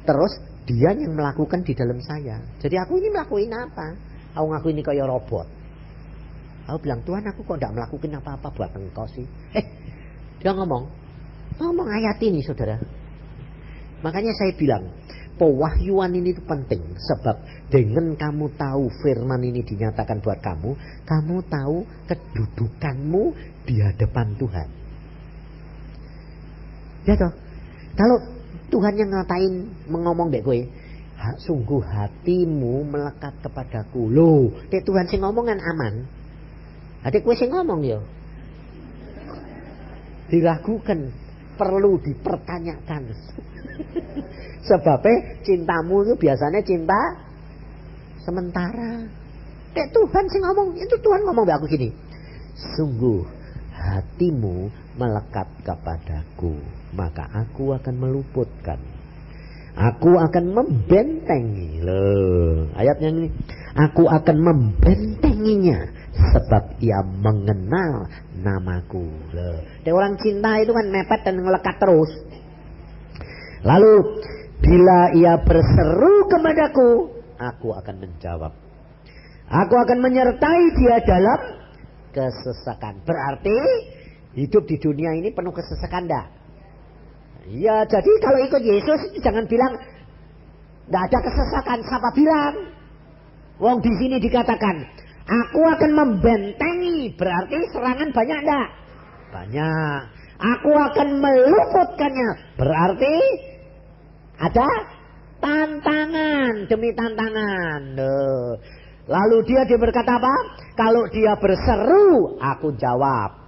terus dia yang melakukan di dalam saya. Jadi aku ini melakukan apa? Aku ngaku ini kayak robot. Aku bilang, Tuhan aku kok tidak melakukan apa-apa buat engkau sih. Dia ngomong ayat ini saudara. Makanya saya bilang, pewahyuan ini itu penting. Sebab dengan kamu tahu firman ini dinyatakan buat kamu tahu kedudukanmu di hadapan Tuhan. Ya toh? Kalau Tuhan yang ngatain mengomong dek gue, sungguh hatimu melekat kepadaku. Loh, dek Tuhan sing ngomongan aman. Adik gue sing ngomong yo. Diragukan, perlu dipertanyakan. Sebabnya cintamu itu biasanya cinta sementara. Dek Tuhan sing ngomong, itu Tuhan ngomong be aku gini. Sungguh hatimu melekat kepadaku, maka aku akan meluputkan. Aku akan membentengi. Loh, ayatnya ini. Aku akan membentenginya sebab ia mengenal namaku. Loh, orang cinta itu kan mepet dan ngelekat terus. Lalu bila ia berseru kepadaku, aku akan menjawab. Aku akan menyertai dia dalam kesesakan. Berarti hidup di dunia ini penuh kesesakan dah. Ya, jadi kalau ikut Yesus jangan bilang tidak ada kesesakan. Siapa bilang? Wong di sini dikatakan, aku akan membentengi. Berarti serangan banyak enggak? Banyak. Aku akan meluputkannya. Berarti ada tantangan demi tantangan. Lalu dia berkata apa? Kalau dia berseru, aku jawab.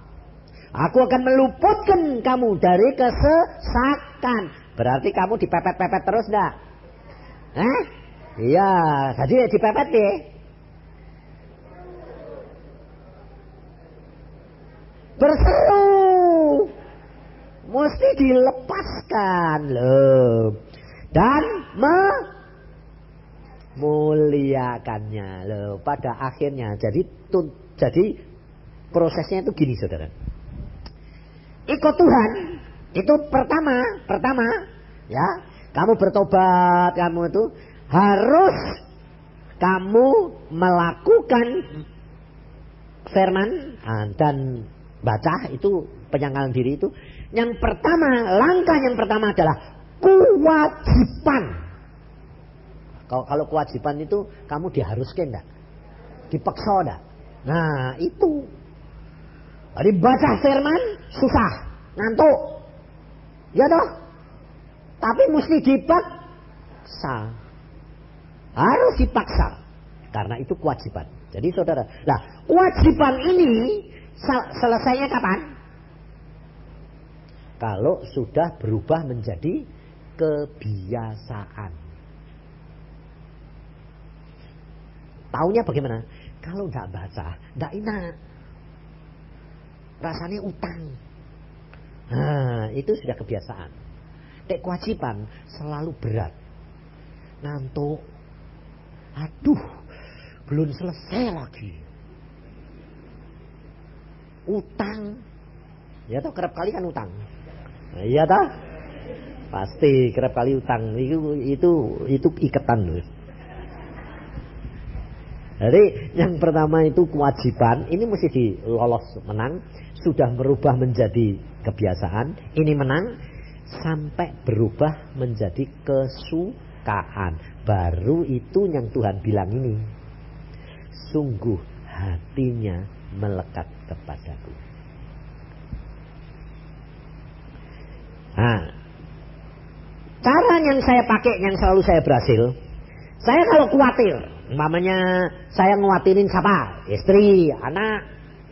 Aku akan meluputkan kamu dari kesesakan. Berarti kamu dipepet-pepet terus enggak? Iya, jadi dipepet deh. Berseru, mesti dilepaskan loh, dan memuliakannya loh. Pada akhirnya, jadi prosesnya itu gini saudara. Ikut Tuhan itu pertama ya, kamu bertobat, kamu itu harus kamu melakukan firman dan baca itu penyangkalan diri itu, yang pertama, langkah yang pertama adalah kewajiban. Kalau kewajiban itu kamu diharuskan enggak? Dipaksa enggak? Nah, itu. Jadi baca firman susah, ngantuk. Ya toh? Tapi mesti dipaksa. Harus dipaksa. Karena itu kewajiban. Jadi saudara, nah kewajiban ini selesainya kapan? Kalau sudah berubah menjadi kebiasaan. Taunya bagaimana? Kalau tidak baca, tidak enak. Rasanya utang. Nah, itu sudah kebiasaan. Kewajiban selalu berat. Ngantuk. Aduh, belum selesai lagi. Utang. Ya toh, kerap kali kan utang. Nah, iya toh? Pasti kerap kali utang. Itu iketan loh. Jadi yang pertama itu kewajiban. Ini mesti dilolos menang. Sudah berubah menjadi kebiasaan. Ini menang. Sampai berubah menjadi kesukaan. Baru itu yang Tuhan bilang ini. Sungguh hatinya melekat kepadaku. Nah, cara yang saya pakai, yang selalu saya berhasil. Saya kalau khawatir, umpamanya saya ngewatirin siapa? Istri, anak,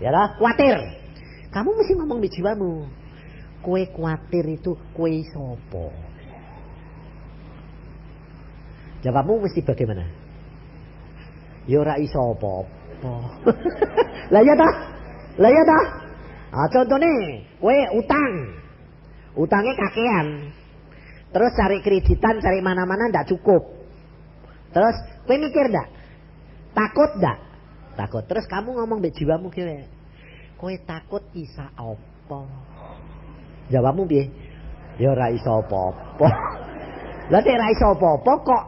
ya lah, khawatir. Kamu mesti ngomong di jiwamu. Kue khawatir itu kue sopo. Jawabmu mesti bagaimana? Ya ora iso apa-apa. Lah ya dah. Lah ya dah. Ah, contohnya kue utang. Utangnya kakean. Terus cari kreditan, cari mana-mana ndak cukup. Terus kue mikir ndak? Takut ndak? Takut. Terus kamu ngomong mbek jiwamu kira. Kue takut isa apa? Jawabmu piye? Ya ora iso apa-apa. Lah nek ora iso apa-apa kok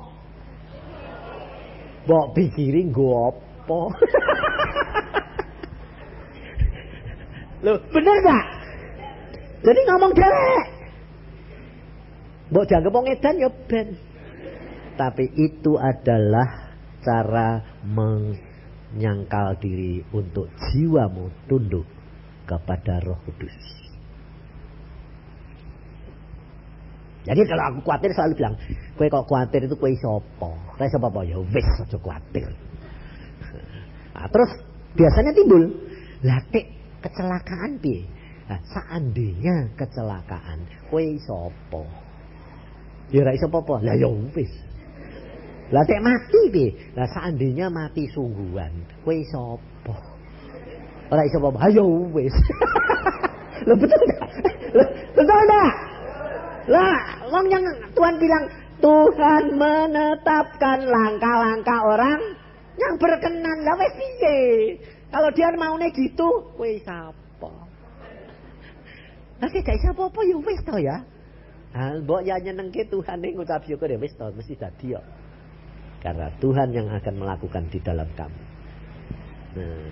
mbok pikiri nggo apa? Loh, bener gak? Jadi ngomong dhewek. Mbok dianggep wong edan ya ben. Tapi itu adalah cara menyangkal diri untuk jiwamu tunduk kepada Roh Kudus. Jadi kalau aku khawatir selalu bilang, kowe kok khawatir itu kowe sapa? Kowe sapa apa? Ya wis aja khawatir. Nah, terus biasanya timbul, lah kecelakaan piye? Nah, seandainya kecelakaan, kowe sapa? Ya ora iso apa-apa. Lah ya wis. Lah mati piye? Lah seandainya mati sungguhan, kowe sapa? Ora iso apa-apa. Ha ya wis. Lah betul enggak? Betul enggak? Lah, wong yang Tuhan bilang Tuhan menetapkan langkah-langkah orang yang berkenan. Lah wis piye? Kalau dia maune gitu, kowe sapa? Lah gak iso apa-apa ya wis to ya. Ah, mbok ya nyenengke Tuhan ning ngucap syukur ya wis to, mesti dadi yo. Karena Tuhan yang akan melakukan di dalam kamu. Nah,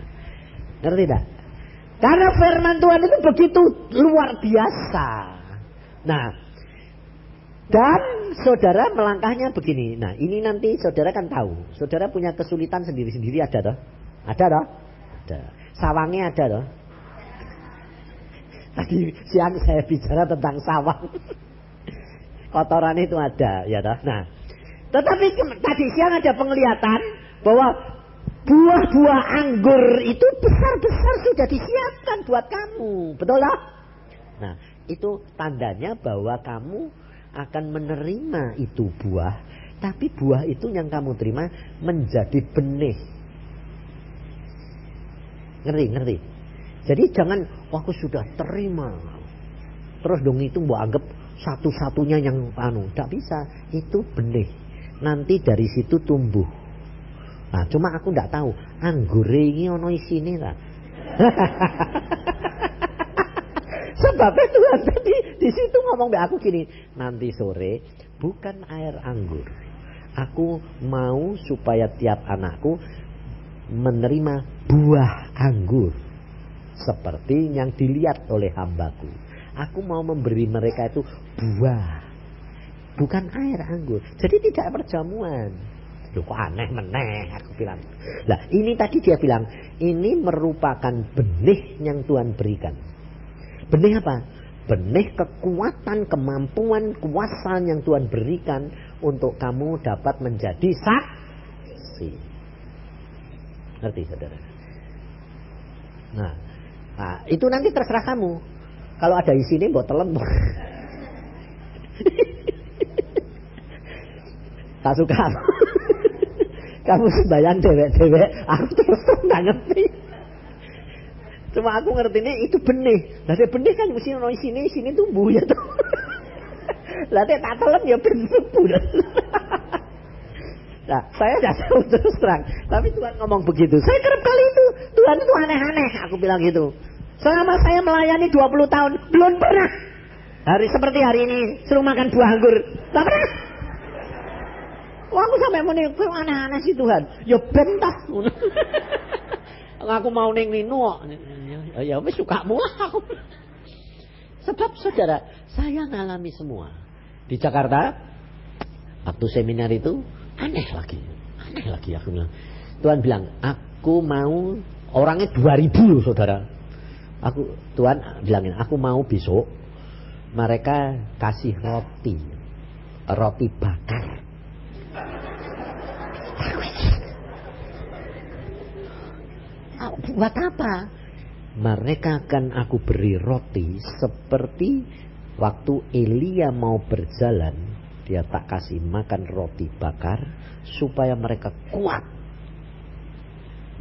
ngerti tak? Karena firman Tuhan itu begitu luar biasa. Nah, dan saudara melangkahnya begini. Nah, ini nanti saudara kan tahu. Saudara punya kesulitan sendiri-sendiri ada toh? Ada toh? Ada. Sawangnya ada toh? Tadi siang saya bicara tentang sawang. Kotoran itu ada, ya toh? Nah, tetapi tadi siang ada penglihatan bahwa buah-buah anggur itu besar-besar sudah disiapkan buat kamu. Betul lah? Nah, itu tandanya bahwa kamu akan menerima itu buah. Tapi buah itu yang kamu terima menjadi benih. Ngerti? Jadi jangan, aku sudah terima. Terus dong itu mbok anggap satu-satunya yang tidak bisa. Itu benih. Nanti dari situ tumbuh. Nah, cuma aku tidak tahu anggur ini ono isine ta. Sebabnya Tuhan tadi di situ ngomong be aku gini, nanti sore bukan air anggur. Aku mau supaya tiap anakku menerima buah anggur seperti yang dilihat oleh hambaku. Aku mau memberi mereka itu buah, bukan air anggur. Jadi tidak perjamuan. Loh, kok aneh meneh, aku bilang. Lah ini tadi dia bilang, ini merupakan benih yang Tuhan berikan. Benih apa? Benih kekuatan, kemampuan, kuasa yang Tuhan berikan untuk kamu dapat menjadi saksi. Ngerti saudara? Nah, itu nanti terserah kamu. Kalau ada isi ini botelan. Tak suka. Kamu sembahyang dewek-dewek, aku terus nggak ngerti. Cuma aku ngerti ini itu benih. Lah benih kan mesti ono isine tumbuh ya tuh. Lah tak telan ya ben bulan. Nah, saya tidak tahu terus terang. Tapi Tuhan ngomong begitu. Saya kerap kali itu. Tuhan itu aneh-aneh. Aku bilang gitu. Selama saya melayani 20 tahun. Belum pernah. Hari seperti hari ini. Suruh makan buah anggur. Tak pernah. Wah, aku sampai mau nih. Aneh-aneh sih Tuhan. Ya bentah. Aku mau neng nino. Ya wis sukamu lah aku. Sebab saudara. Saya ngalami semua. Di Jakarta. Waktu seminar itu. Aneh lagi aku bilang. Tuhan bilang, aku mau orangnya 2000 loh saudara. Tuhan bilangin, aku mau besok mereka kasih roti bakar. Buat apa? Mereka akan aku beri roti seperti waktu Elia mau berjalan. Dia tak kasih makan roti bakar supaya mereka kuat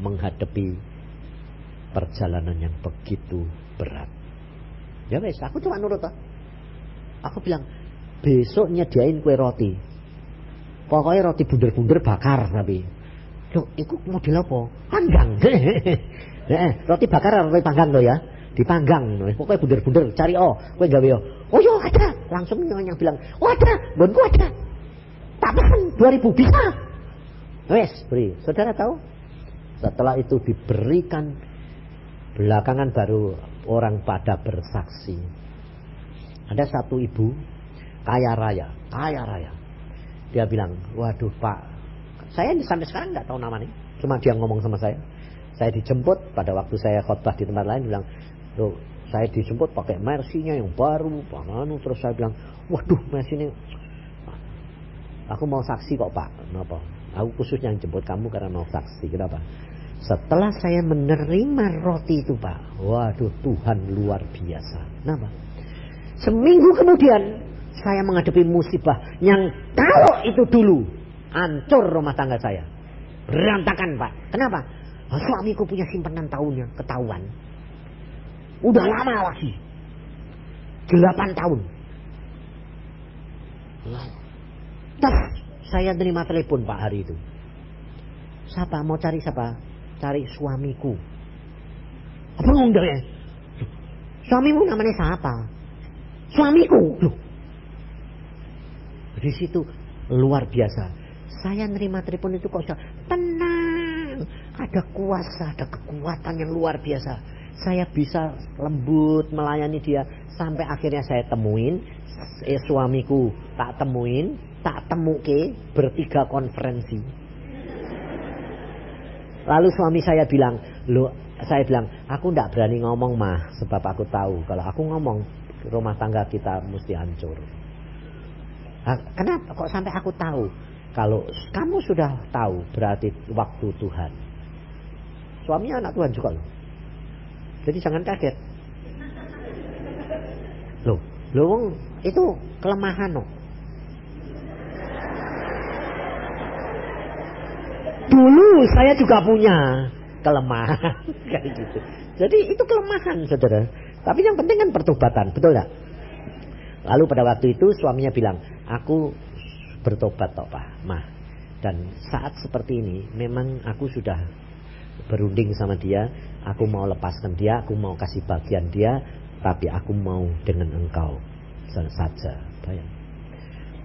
menghadapi perjalanan yang begitu berat. Ya wes, aku cuma nurut toh. Aku bilang, besok nyediain kue roti. Pokoknya roti bunder-bunder bakar tapi. Loh, itu model apa? Panggang. Roti bakar roti panggang loh ya. Dipanggang, pokoknya bunder-bunder, cari kowe gawe oh yo ada, langsung yang bilang, oh ada, bonku ada, tambahan 2000 bisa, wes beri. Saudara tahu, setelah itu diberikan, belakangan baru orang pada bersaksi. Ada satu ibu kaya raya, dia bilang, waduh Pak, saya sampai sekarang nggak tahu namanya, cuma dia ngomong sama saya dijemput pada waktu saya khotbah di tempat lain, bilang, loh, saya dijemput pakai Mercy-nya yang baru, terus saya bilang, waduh Mercy ini, aku mau saksi kok Pak. Kenapa? Aku khususnya yang jemput kamu karena mau saksi. Kenapa? Setelah saya menerima roti itu Pak, waduh Tuhan luar biasa. Kenapa? Seminggu kemudian saya menghadapi musibah yang kalau itu dulu hancur rumah tangga saya, berantakan Pak. Kenapa? Suamiku punya simpanan tahunnya ketahuan. Udah lama lagi 8 tahun. Terus saya terima telepon Pak hari itu. Siapa? Mau cari siapa? Cari suamiku. Apa ngundangnya? Suamimu namanya siapa? Suamiku. Loh. Di situ luar biasa. Saya nerima telepon itu kok tenang. Ada kuasa, ada kekuatan yang luar biasa. Saya bisa lembut melayani dia sampai akhirnya saya temuin suamiku, tak temuke bertiga konferensi. Lalu suami saya bilang, saya bilang, aku tidak berani ngomong mah, sebab aku tahu kalau aku ngomong rumah tangga kita mesti hancur. Kenapa kok sampai aku tahu? Kalau kamu sudah tahu berarti waktu Tuhan. Suaminya anak Tuhan juga loh. Jadi jangan kaget. Loh, itu kelemahan loh. Dulu saya juga punya kelemahan kayak gitu. Jadi itu kelemahan saudara. Tapi yang penting kan pertobatan, betul tak? Lalu pada waktu itu suaminya bilang, aku bertobat toh Pak, Mah. Dan saat seperti ini memang aku sudah berunding sama dia, aku mau lepaskan dia, aku mau kasih bagian dia, tapi aku mau dengan engkau saja. Bayang.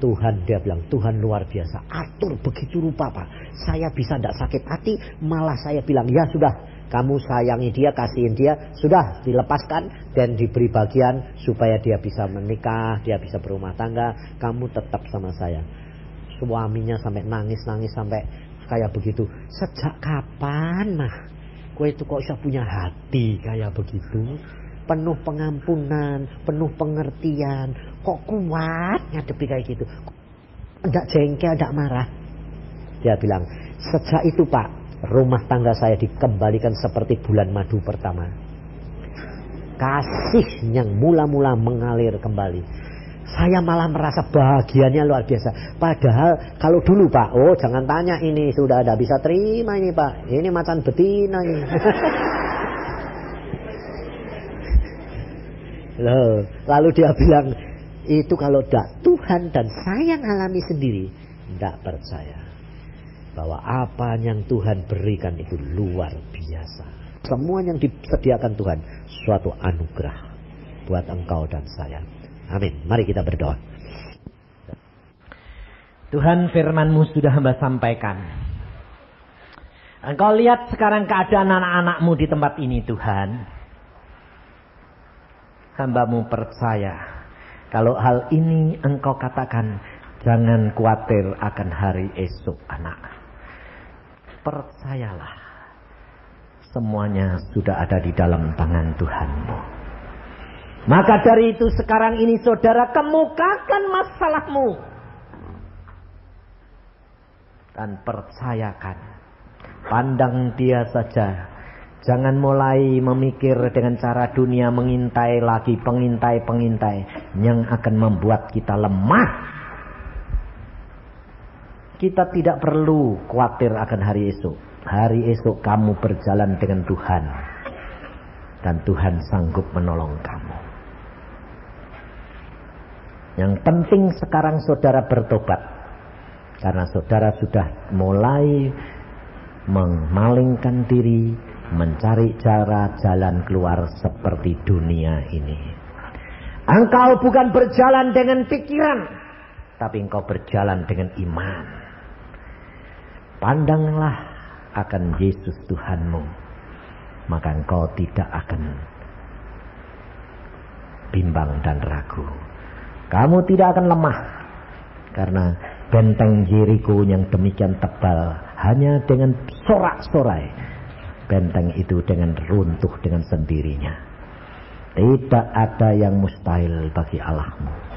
Tuhan, dia bilang, Tuhan luar biasa, atur begitu rupa Pak. Saya bisa tidak sakit hati, malah saya bilang, ya sudah, kamu sayangi dia, kasihin dia, sudah dilepaskan dan diberi bagian supaya dia bisa menikah, dia bisa berumah tangga, kamu tetap sama saya. Suaminya sampai nangis-nangis sampai kayak begitu. Sejak kapan mah kowe itu kok bisa punya hati kayak begitu? Penuh pengampunan, penuh pengertian, kok kuat ngadepi kayak gitu, enggak jengkel, enggak marah. Dia bilang, sejak itu Pak, rumah tangga saya dikembalikan seperti bulan madu pertama. Kasih yang mula-mula mengalir kembali. Saya malah merasa bahagianya luar biasa. Padahal kalau dulu Pak, oh jangan tanya, ini sudah ada bisa terima ini Pak, ini macan betina ini. Loh, lalu dia bilang, itu kalau tidak Tuhan dan saya alami sendiri, tidak percaya bahwa apa yang Tuhan berikan itu luar biasa. Semua yang disediakan Tuhan suatu anugerah buat engkau dan saya. Amin. Mari kita berdoa. Tuhan, firman-Mu sudah hamba sampaikan. Engkau lihat sekarang keadaan anak-anak-Mu di tempat ini Tuhan. Hamba-Mu percaya kalau hal ini Engkau katakan, jangan khawatir akan hari esok anak. Percayalah, semuanya sudah ada di dalam tangan Tuhan-Mu. Maka dari itu sekarang ini saudara kemukakan masalahmu. Dan percayakan, pandang dia saja. Jangan mulai memikir dengan cara dunia, mengintai lagi pengintai-pengintai yang akan membuat kita lemah. Kita tidak perlu khawatir akan hari esok. Hari esok kamu berjalan dengan Tuhan. Dan Tuhan sanggup menolong kamu. Yang penting sekarang saudara bertobat. Karena saudara sudah mulai memalingkan diri, mencari cara jalan keluar seperti dunia ini. Engkau bukan berjalan dengan pikiran, tapi engkau berjalan dengan iman. Pandanglah akan Yesus Tuhanmu, maka engkau tidak akan bimbang dan ragu. Kamu tidak akan lemah, karena benteng Yeriko yang demikian tebal hanya dengan sorak-sorai. Benteng itu dengan runtuh dengan sendirinya. Tidak ada yang mustahil bagi Allahmu.